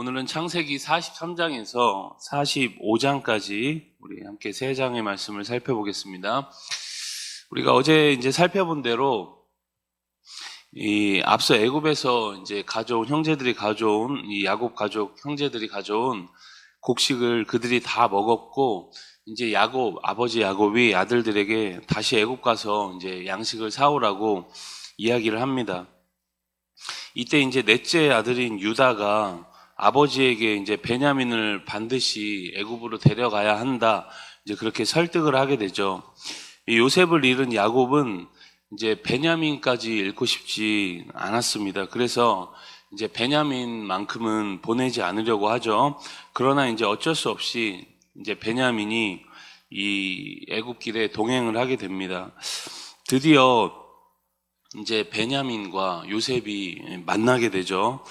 오늘은 창세기 43장에서 45장까지 우리 함께 세 장의 말씀을 살펴보겠습니다. 우리가 어제 이제 살펴본 대로 앞서 애굽에서 이제 형제들이 가져온 이 야곱 가족 형제들이 가져온 곡식을 그들이 다 먹었고, 이제 아버지 야곱이 아들들에게 다시 애굽 가서 이제 양식을 사오라고 이야기를 합니다. 이때 이제 넷째 아들인 유다가 아버지에게 이제 베냐민을 반드시 애굽으로 데려가야 한다, 이제 그렇게 설득을 하게 되죠. 요셉을 잃은 야곱은 이제 베냐민까지 잃고 싶지 않았습니다. 그래서 이제 베냐민만큼은 보내지 않으려고 하죠. 그러나 이제 어쩔 수 없이 이제 베냐민이 이 애굽길에 동행을 하게 됩니다. 드디어 이제 베냐민과 요셉이 만나게 되죠.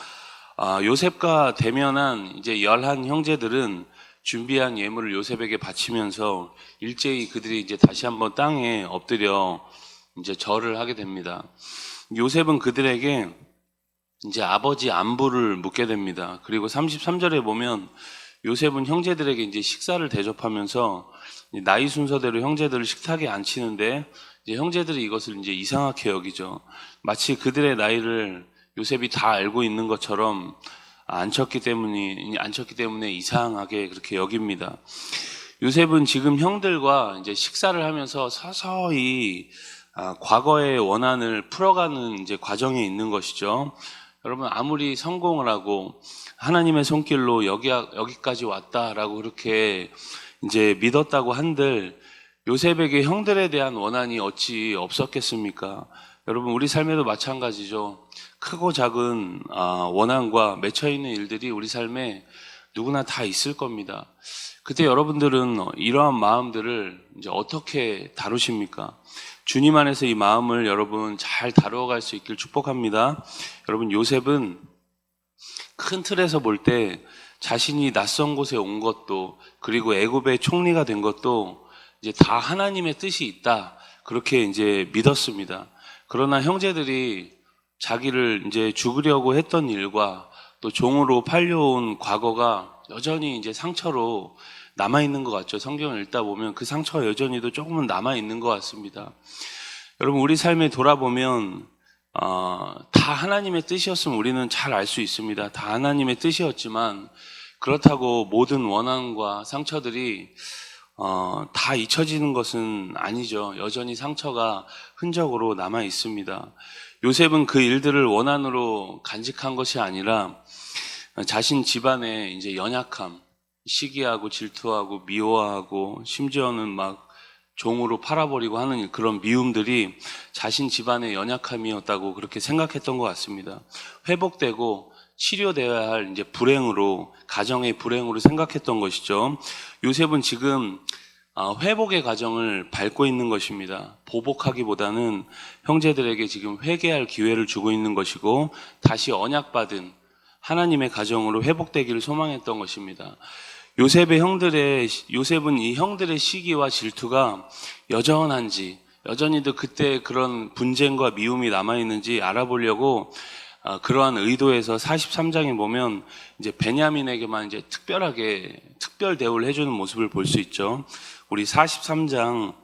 요셉과 대면한 이제 11 형제들은 준비한 예물을 요셉에게 바치면서 일제히 그들이 이제 다시 한번 땅에 엎드려 이제 절을 하게 됩니다. 요셉은 그들에게 이제 아버지 안부를 묻게 됩니다. 그리고 33절에 보면 요셉은 형제들에게 이제 식사를 대접하면서 나이 순서대로 형제들을 식탁에 앉히는데, 이제 형제들이 이것을 이제 이상하게 여기죠. 마치 그들의 나이를 요셉이 다 알고 있는 것처럼 앉혔기 때문에 이상하게 그렇게 여깁니다. 요셉은 지금 형들과 이제 식사를 하면서 서서히 과거의 원한을 풀어가는 이제 과정에 있는 것이죠. 여러분, 아무리 성공을 하고 하나님의 손길로 여기까지 왔다라고 그렇게 이제 믿었다고 한들 요셉에게 형들에 대한 원한이 어찌 없었겠습니까? 여러분, 우리 삶에도 마찬가지죠. 크고 작은 원한과 맺혀있는 일들이 우리 삶에 누구나 다 있을 겁니다. 그때 여러분들은 이러한 마음들을 이제 어떻게 다루십니까? 주님 안에서 이 마음을 여러분 잘 다루어갈 수 있길 축복합니다. 여러분, 요셉은 큰 틀에서 볼 때 자신이 낯선 곳에 온 것도, 그리고 애굽의 총리가 된 것도 이제 다 하나님의 뜻이 있다, 그렇게 이제 믿었습니다. 그러나 형제들이 자기를 이제 죽으려고 했던 일과 또 종으로 팔려온 과거가 여전히 이제 상처로 남아있는 것 같죠. 성경을 읽다 보면 그 상처가 여전히도 조금은 남아있는 것 같습니다. 여러분, 우리 삶에 돌아보면 다 하나님의 뜻이었으면 우리는 잘 알 수 있습니다. 다 하나님의 뜻이었지만 그렇다고 모든 원한과 상처들이 다 잊혀지는 것은 아니죠. 여전히 상처가 흔적으로 남아 있습니다. 요셉은 그 일들을 원한으로 간직한 것이 아니라 자신 집안의 이제 연약함, 시기하고 질투하고 미워하고 심지어는 막 종으로 팔아버리고 하는 그런 미움들이 자신 집안의 연약함이었다고 그렇게 생각했던 것 같습니다. 회복되고 치료되어야 할 이제 불행으로, 가정의 불행으로 생각했던 것이죠. 요셉은 지금 회복의 과정을 밟고 있는 것입니다. 보복하기보다는 형제들에게 지금 회개할 기회를 주고 있는 것이고, 다시 언약받은 하나님의 가정으로 회복되기를 소망했던 것입니다. 요셉은 이 형들의 시기와 질투가 여전히도 그때 그런 분쟁과 미움이 남아있는지 알아보려고 그러한 의도에서 43장에 보면 이제 베냐민에게만 이제 특별 대우를 해주는 모습을 볼 수 있죠. 우리 43장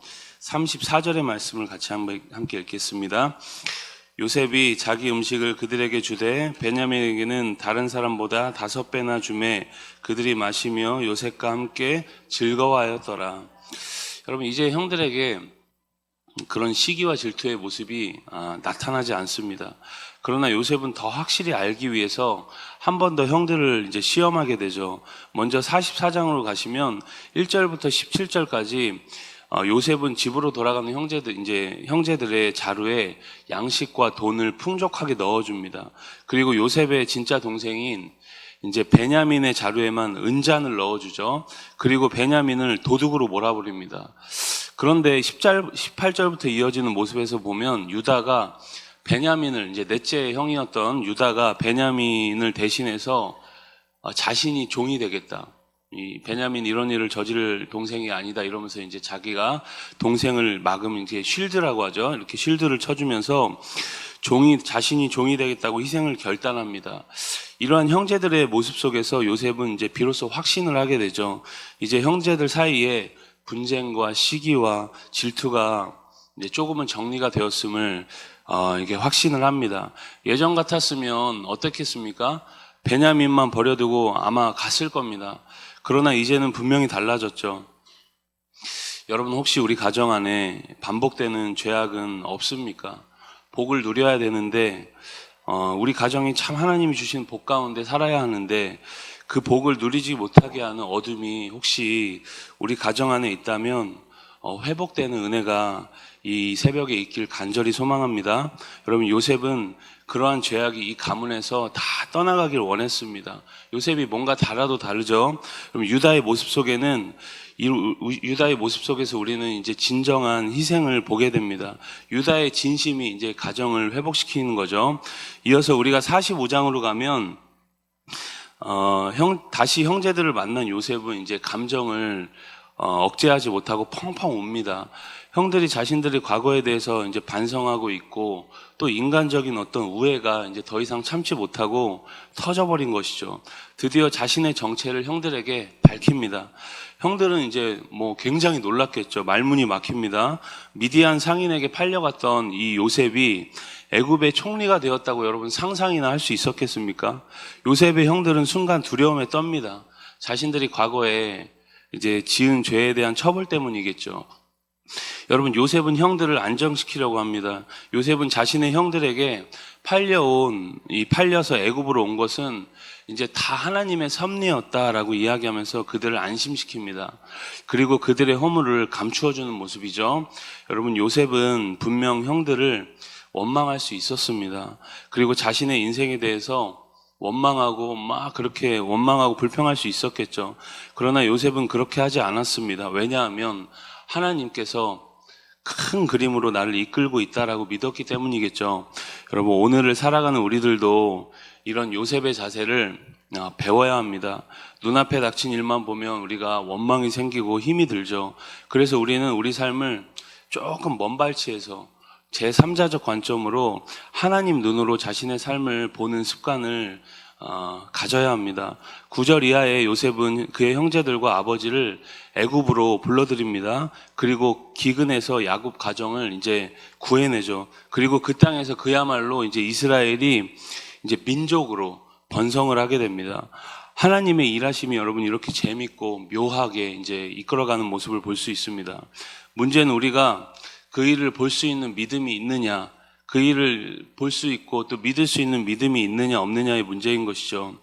34절의 말씀을 같이 함께 읽겠습니다. 요셉이 자기 음식을 그들에게 주되 베냐민에게는 다른 사람보다 5배나 주매 그들이 마시며 요셉과 함께 즐거워하였더라. 여러분, 이제 형들에게 그런 시기와 질투의 모습이 나타나지 않습니다. 그러나 요셉은 더 확실히 알기 위해서 한 번 더 형들을 이제 시험하게 되죠. 먼저 44장으로 가시면 1절부터 17절까지 요셉은 집으로 돌아가는 형제들의 자루에 양식과 돈을 풍족하게 넣어줍니다. 그리고 요셉의 진짜 동생인 이제 베냐민의 자루에만 은잔을 넣어주죠. 그리고 베냐민을 도둑으로 몰아버립니다. 그런데 18절부터 이어지는 모습에서 보면 유다가 베냐민을, 이제 넷째 형이었던 유다가 베냐민을 대신해서 자신이 종이 되겠다, 이 베냐민 이런 일을 저지를 동생이 아니다 이러면서 이제 자기가 동생을 막으면 이제 쉴드라고 하죠. 이렇게 쉴드를 쳐주면서 자신이 종이 되겠다고 희생을 결단합니다. 이러한 형제들의 모습 속에서 요셉은 이제 비로소 확신을 하게 되죠. 이제 형제들 사이에 분쟁과 시기와 질투가 이제 조금은 정리가 되었음을 이게 확신을 합니다. 예전 같았으면 어떻겠습니까? 베냐민만 버려두고 아마 갔을 겁니다. 그러나 이제는 분명히 달라졌죠. 여러분, 혹시 우리 가정 안에 반복되는 죄악은 없습니까? 복을 누려야 되는데 우리 가정이 참 하나님이 주신 복 가운데 살아야 하는데 그 복을 누리지 못하게 하는 어둠이 혹시 우리 가정 안에 있다면 회복되는 은혜가 이 새벽에 있길 간절히 소망합니다. 여러분, 요셉은 그러한 죄악이 이 가문에서 다 떠나가길 원했습니다. 요셉이 뭔가 달라도 다르죠. 그럼 유다의 모습 속에는 유다의 모습 속에서 우리는 이제 진정한 희생을 보게 됩니다. 유다의 진심이 이제 가정을 회복시키는 거죠. 이어서 우리가 45장으로 가면 다시 형제들을 만난 요셉은 이제 감정을 억제하지 못하고 펑펑 웁니다. 형들이 자신들의 과거에 대해서 이제 반성하고 있고 또 인간적인 어떤 우애가 이제 더 이상 참지 못하고 터져버린 것이죠. 드디어 자신의 정체를 형들에게 밝힙니다. 형들은 이제 뭐 굉장히 놀랐겠죠. 말문이 막힙니다. 미디안 상인에게 팔려갔던 이 요셉이 애굽의 총리가 되었다고 여러분 상상이나 할 수 있었겠습니까? 요셉의 형들은 순간 두려움에 떱니다. 자신들이 과거에 이제 지은 죄에 대한 처벌 때문이겠죠. 여러분, 요셉은 형들을 안정시키려고 합니다. 요셉은 자신의 형들에게 팔려서 애굽으로 온 것은 이제 다 하나님의 섭리였다라고 이야기하면서 그들을 안심시킵니다. 그리고 그들의 허물을 감추어주는 모습이죠. 여러분, 요셉은 분명 형들을 원망할 수 있었습니다. 그리고 자신의 인생에 대해서 그렇게 원망하고 불평할 수 있었겠죠. 그러나 요셉은 그렇게 하지 않았습니다. 왜냐하면 하나님께서 큰 그림으로 나를 이끌고 있다라고 믿었기 때문이겠죠. 여러분, 오늘을 살아가는 우리들도 이런 요셉의 자세를 배워야 합니다. 눈앞에 닥친 일만 보면 우리가 원망이 생기고 힘이 들죠. 그래서 우리는 우리 삶을 조금 먼 발치에서 제3자적 관점으로 하나님 눈으로 자신의 삶을 보는 습관을 가져야 합니다. 9절 이하에 요셉은 그의 형제들과 아버지를 애굽으로 불러들입니다. 그리고 기근에서 야곱 가정을 이제 구해내죠. 그리고 그 땅에서 그야말로 이제 이스라엘이 이제 민족으로 번성을 하게 됩니다. 하나님의 일하심이 여러분 이렇게 재밌고 묘하게 이제 이끌어가는 모습을 볼 수 있습니다. 문제는 우리가 그 일을 볼 수 있는 믿음이 있느냐, 그 일을 볼 수 있고 또 믿을 수 있는 믿음이 있느냐 없느냐의 문제인 것이죠.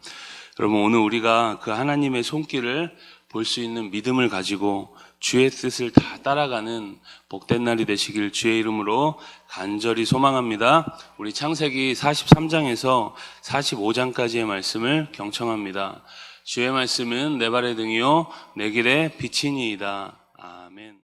여러분, 오늘 우리가 그 하나님의 손길을 볼 수 있는 믿음을 가지고 주의 뜻을 다 따라가는 복된 날이 되시길 주의 이름으로 간절히 소망합니다. 우리 창세기 43장에서 45장까지의 말씀을 경청합니다. 주의 말씀은 내 발의 등이요 내 길의 빛이니이다. 아멘.